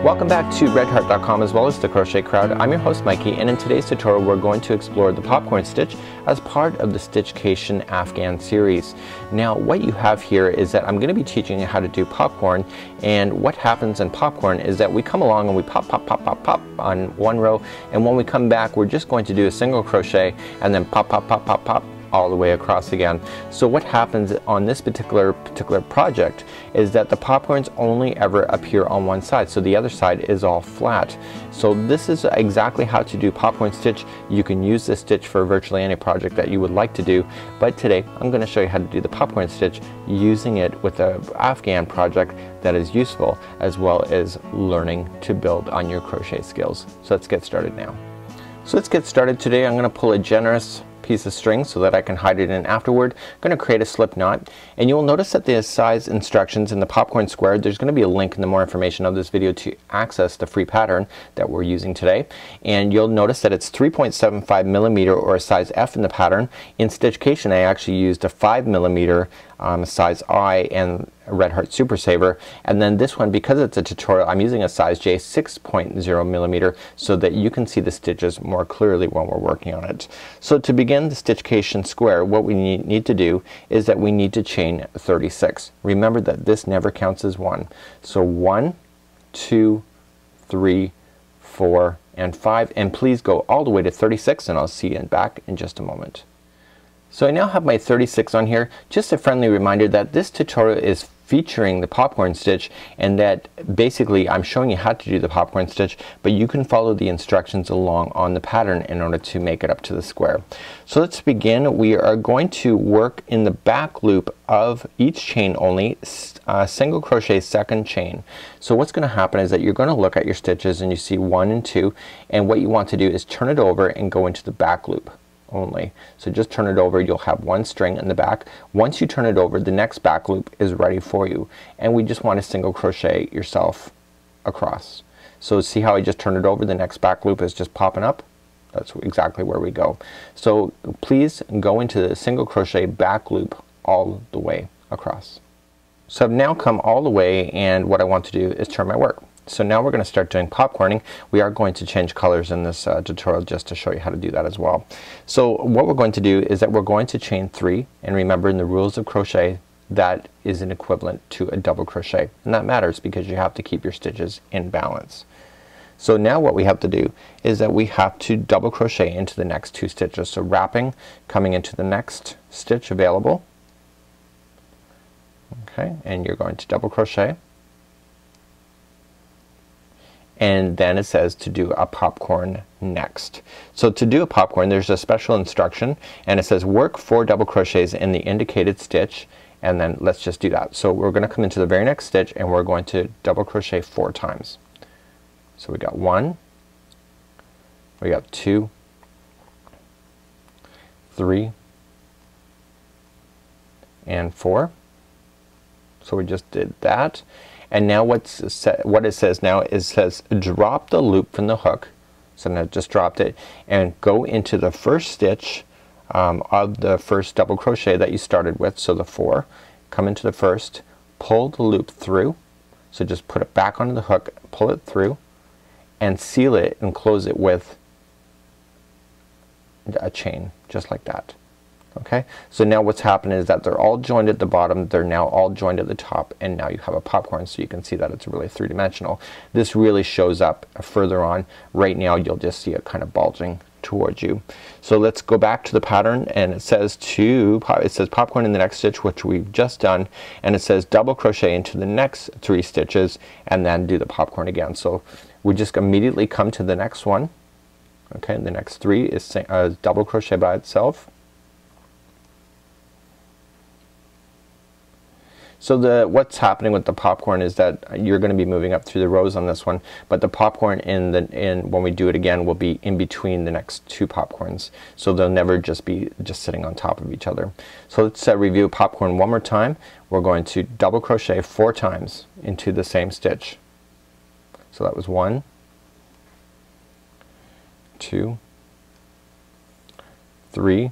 Welcome back to redheart.com as well as the Crochet Crowd. I'm your host Mikey, and in today's tutorial we're going to explore the popcorn stitch as part of the stitch-cation Afghan series. Now what you have here is that I'm going to be teaching you how to do popcorn, and what happens in popcorn is that we come along and we pop pop pop pop pop on one row, and when we come back we're just going to do a single crochet and then pop pop pop pop pop all the way across again. So what happens on this particular project is that the popcorns only ever appear on one side, so the other side is all flat. So this is exactly how to do popcorn stitch. You can use this stitch for virtually any project that you would like to do, but today I'm going to show you how to do the popcorn stitch using it with a Afghan project that is useful, as well as learning to build on your crochet skills. So let's get started now. So let's get started. Today I'm going to pull a generous piece of string so that I can hide it in afterward. I'm going to create a slip knot, and you will notice that the size instructions in the popcorn square, there's going to be a link in the more information of this video to access the free pattern that we're using today. And you'll notice that it's 3.75 millimeter or a size F in the pattern. In Stitch-cation I actually used a 5 millimeter size I and Red Heart Super Saver, and then this one, because it's a tutorial, I'm using a size J 6.0 millimeter so that you can see the stitches more clearly when we're working on it. So to begin the Stitch-cation square, what we need to do is that we need to chain 36. Remember that this never counts as one. So 1, 2, 3, 4, and 5, and please go all the way to 36, and I'll see you back in just a moment. So I now have my 36 on here. Just a friendly reminder that this tutorial is featuring the popcorn stitch, and that basically I'm showing you how to do the popcorn stitch, but you can follow the instructions along on the pattern in order to make it up to the square. So let's begin. We are going to work in the back loop of each chain only, single crochet second chain. So what's going to happen is that you're going to look at your stitches and you see 1 and 2, and what you want to do is turn it over and go into the back loop only. So just turn it over, you'll have one string in the back. Once you turn it over, the next back loop is ready for you, and we just want to single crochet yourself across. So see how I just turned it over, the next back loop is just popping up. That's exactly where we go. So please go into the single crochet back loop all the way across. So I've now come all the way, and what I want to do is turn my work. So now we're going to start doing popcorning. We are going to change colors in this tutorial just to show you how to do that as well. So what we're going to do is that we're going to chain 3, and remember in the rules of crochet that is an equivalent to a double crochet, and that matters because you have to keep your stitches in balance. So now what we have to do is that we have to double crochet into the next 2 stitches. So wrapping, coming into the next stitch available, okay, and you're going to double crochet, and then it says to do a popcorn next. So to do a popcorn there's a special instruction, and it says work 4 double crochets in the indicated stitch, and then let's just do that. So we're gonna come into the very next stitch and we're going to double crochet 4 times. So we got 1, we got 2, 3, and 4. So we just did that. And now what it says now is says drop the loop from the hook. So now just dropped it, and go into the first stitch of the first double crochet that you started with, so the 4. Come into the first, pull the loop through, so just put it back onto the hook, pull it through, and seal it and close it with a chain just like that. Okay, so now what's happened is that they're all joined at the bottom, they're now all joined at the top, and now you have a popcorn, so you can see that it's really 3-dimensional. This really shows up further on. Right now you'll just see it kind of bulging towards you. So let's go back to the pattern, and it says popcorn in the next stitch, which we've just done, and it says double crochet into the next 3 stitches and then do the popcorn again. So we just immediately come to the next one. Okay, the next 3 is double crochet by itself. So what's happening with the popcorn is that you're going to be moving up through the rows on this one, but the popcorn when we do it again will be in between the next 2 popcorns. So they'll never just be sitting on top of each other. So let's review popcorn one more time. We're going to double crochet 4 times into the same stitch. So that was 1, 2, 3,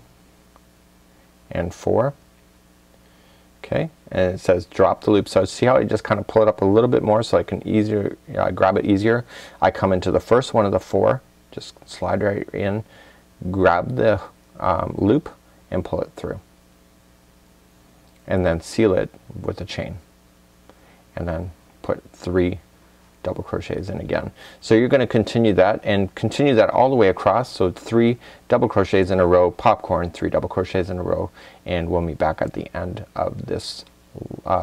and 4. Okay, and it says drop the loop. So see how I just kind of pull it up a little bit more so I can grab it easier. I come into the first one of the 4, just slide right in, grab the loop and pull it through, and then seal it with a chain, and then put 3 double crochets in again. So you're going to continue that and continue that all the way across. So 3 double crochets in a row, popcorn, 3 double crochets in a row, and we'll meet back at the end of this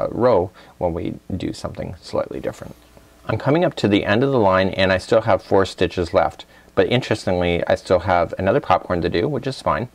row when we do something slightly different. I'm coming up to the end of the line and I still have 4 stitches left, but interestingly I still have another popcorn to do, which is fine.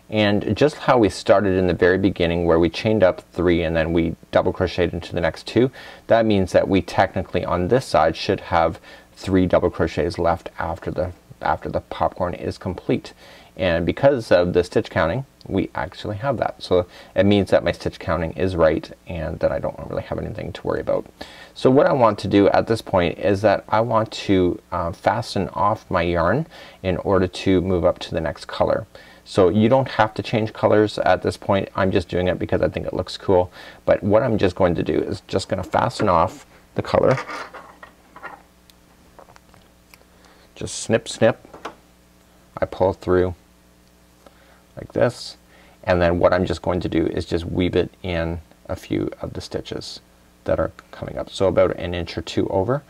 And just how we started in the very beginning where we chained up 3 and then we double crocheted into the next 2, that means that we technically on this side should have 3 double crochets left after the popcorn is complete. And because of the stitch counting, we actually have that. So it means that my stitch counting is right and that I don't really have anything to worry about. So what I want to do at this point is that I want to fasten off my yarn in order to move up to the next color. So you don't have to change colors at this point. I'm just doing it because I think it looks cool. But what I'm just going to do is just going to fasten off the color. Just snip snip. I pull through like this, and then what I'm just going to do is just weave it in a few of the stitches that are coming up. So about an inch or 2 over.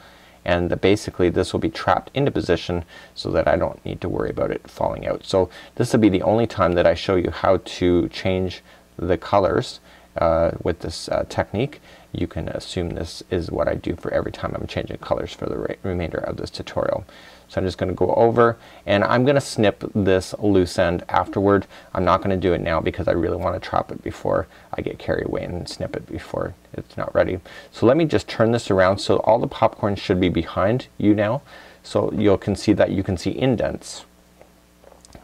And basically this will be trapped into position so that I don't need to worry about it falling out. So this will be the only time that I show you how to change the colors with this technique. You can assume this is what I do for every time I'm changing colors for the remainder of this tutorial. So I'm just going to go over and I'm going to snip this loose end afterward. I'm not going to do it now because I really want to trap it before I get carried away and snip it before it's not ready. So let me just turn this around so all the popcorn should be behind you now. So you can see that you can see indents.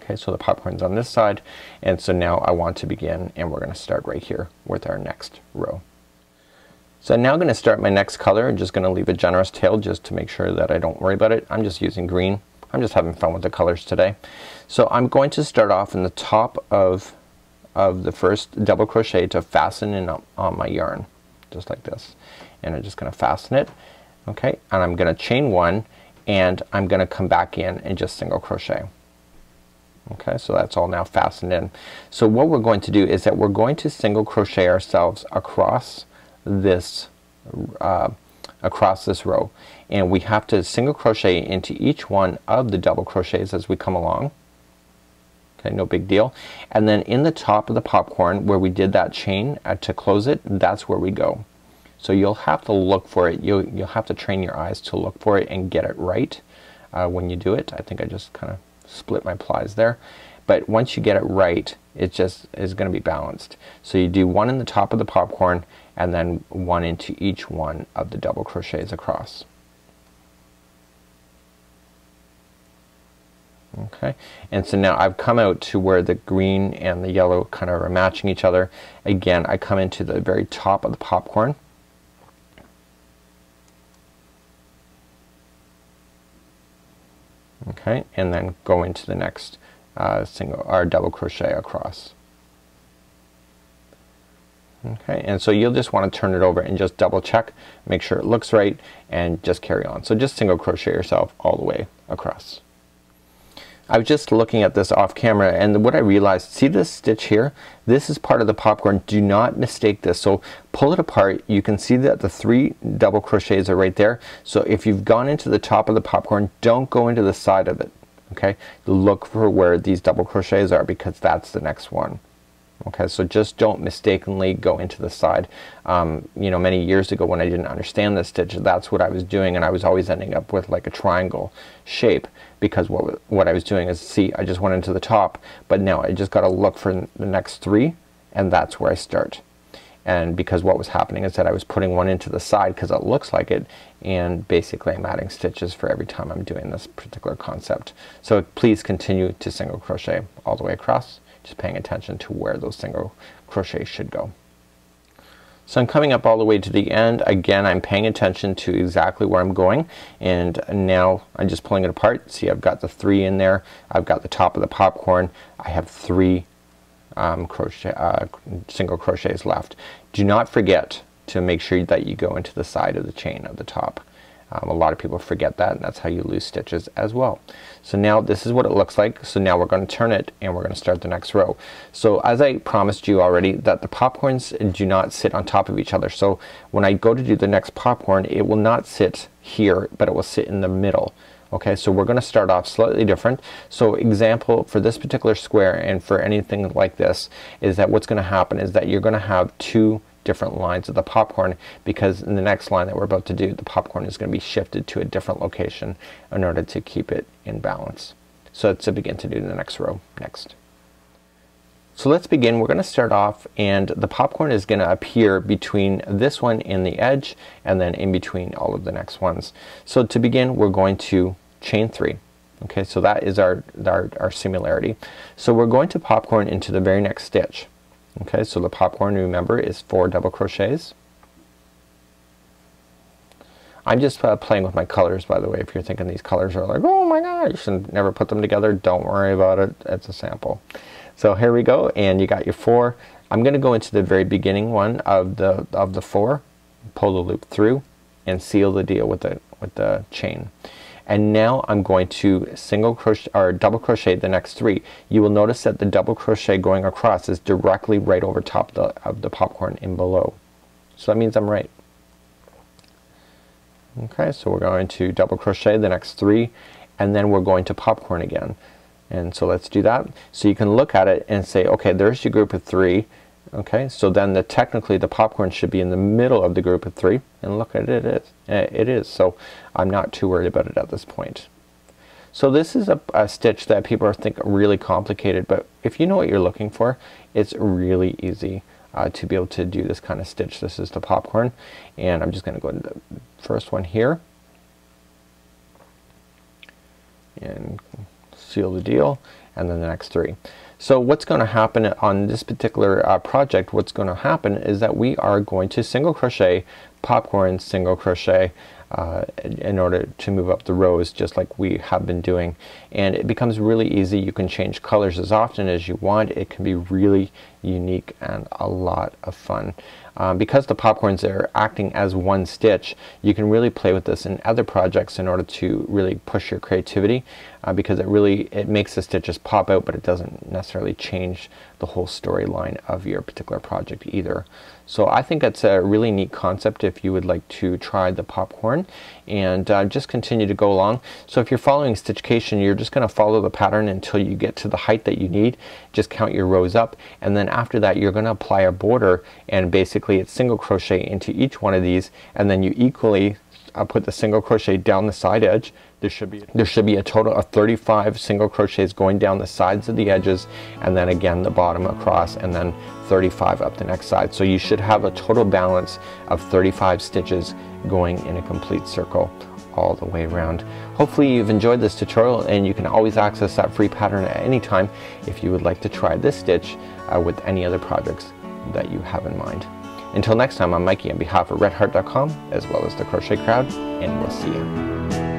Okay, so the popcorn's on this side, and so now I want to begin and we're going to start right here with our next row. So I'm now going to start my next color and just going to leave a generous tail just to make sure that I don't worry about it. I'm just using green. I'm just having fun with the colors today. So I'm going to start off in the top of the first double crochet to fasten in on my yarn, just like this. And I'm just going to fasten it. Okay, and I'm going to chain 1 and I'm going to come back in and just single crochet. Okay, so that's all now fastened in. So what we're going to do is that we're going to single crochet ourselves across this row, and we have to single crochet into each one of the double crochets as we come along. Okay, no big deal. And then in the top of the popcorn where we did that chain to close it, that's where we go. So you'll have to look for it. You'll have to train your eyes to look for it and get it right when you do it. I think I just kind of split my plies there. But once you get it right, it just is going to be balanced. So you do 1 in the top of the popcorn and then 1 into each one of the double crochets across. Okay, and so now I've come out to where the green and the yellow kind of are matching each other. Again, I come into the very top of the popcorn. Okay, and then go into the next single or double crochet across. Okay, and so you'll just want to turn it over and just double check, make sure it looks right, and just carry on. So just single crochet yourself all the way across. I was just looking at this off camera, and what I realized, see this stitch here? This is part of the popcorn. Do not mistake this. So pull it apart. You can see that the 3 double crochets are right there. So if you've gone into the top of the popcorn, don't go into the side of it. Okay, look for where these double crochets are because that's the next one. Okay, so just don't mistakenly go into the side. You know, many years ago when I didn't understand this stitch, that's what I was doing, and I was always ending up with like a triangle shape because what I was doing is, see, I just went into the top, but now I just got to look for the next 3, and that's where I start. And because what was happening is that I was putting 1 into the side because it looks like it, and basically I'm adding stitches for every time I'm doing this particular concept. So please continue to single crochet all the way across, just paying attention to where those single crochets should go. So I'm coming up all the way to the end. Again, I'm paying attention to exactly where I'm going, and now I'm just pulling it apart. See, I've got the 3 in there. I've got the top of the popcorn. I have 3 single crochets left. Do not forget to make sure that you go into the side of the chain at the top. A lot of people forget that, and that's how you lose stitches as well. So now this is what it looks like. So now we're going to turn it and we're going to start the next row. So as I promised you already, that the popcorns do not sit on top of each other. So when I go to do the next popcorn, it will not sit here, but it will sit in the middle. Okay, so we're going to start off slightly different. So example for this particular square and for anything like this is that what's going to happen is that you're going to have two different lines of the popcorn, because in the next line that we're about to do, the popcorn is going to be shifted to a different location in order to keep it in balance. So let's begin to do the next row next. So let's begin. We're going to start off, and the popcorn is going to appear between this one and the edge, and then in between all of the next ones. So to begin, we're going to chain 3. Okay, so that is our similarity. So we're going to popcorn into the very next stitch. Okay, so the popcorn, remember, is 4 double crochets. I'm just playing with my colors, by the way. If you're thinking these colors are like, oh my god, you should never put them together, don't worry about it. It's a sample. So here we go, and you got your 4. I'm going to go into the very beginning one of the 4, pull the loop through, and seal the deal with the chain. And now I'm going to single crochet or double crochet the next 3. You will notice that the double crochet going across is directly right over top of the popcorn in below. So that means I'm right. Okay, so we're going to double crochet the next 3, and then we're going to popcorn again. And so let's do that. So you can look at it and say, okay, there's your group of 3. Okay, so then technically the popcorn should be in the middle of the group of 3, and look at it, it is. So I'm not too worried about it at this point. So this is a stitch that people think really complicated, but if you know what you're looking for, it's really easy to be able to do this kind of stitch. This is the popcorn, and I'm just going to go to the first one here and seal the deal, and then the next 3. So what's going to happen on this particular project, what's going to happen is that we are going to single crochet, popcorn, single crochet in order to move up the rows just like we have been doing, and it becomes really easy. You can change colors as often as you want. It can be really unique and a lot of fun. Because the popcorns are acting as one stitch, you can really play with this in other projects in order to really push your creativity, because it makes the stitches pop out, but it doesn't necessarily change the whole storyline of your particular project either. So I think it's a really neat concept if you would like to try the popcorn, and just continue to go along. So if you're following stitch-cation, you're just going to follow the pattern until you get to the height that you need. Just count your rows up, and then after that you're going to apply a border, and basically it's single crochet into each one of these, and then you equally put the single crochet down the side edge. There should be a total of 35 single crochets going down the sides of the edges, and then again the bottom across, and then 35 up the next side. So you should have a total balance of 35 stitches going in a complete circle all the way around. Hopefully you've enjoyed this tutorial, and you can always access that free pattern at any time if you would like to try this stitch with any other projects that you have in mind. Until next time, I'm Mikey on behalf of redheart.com as well as the Crochet Crowd, and we'll see you.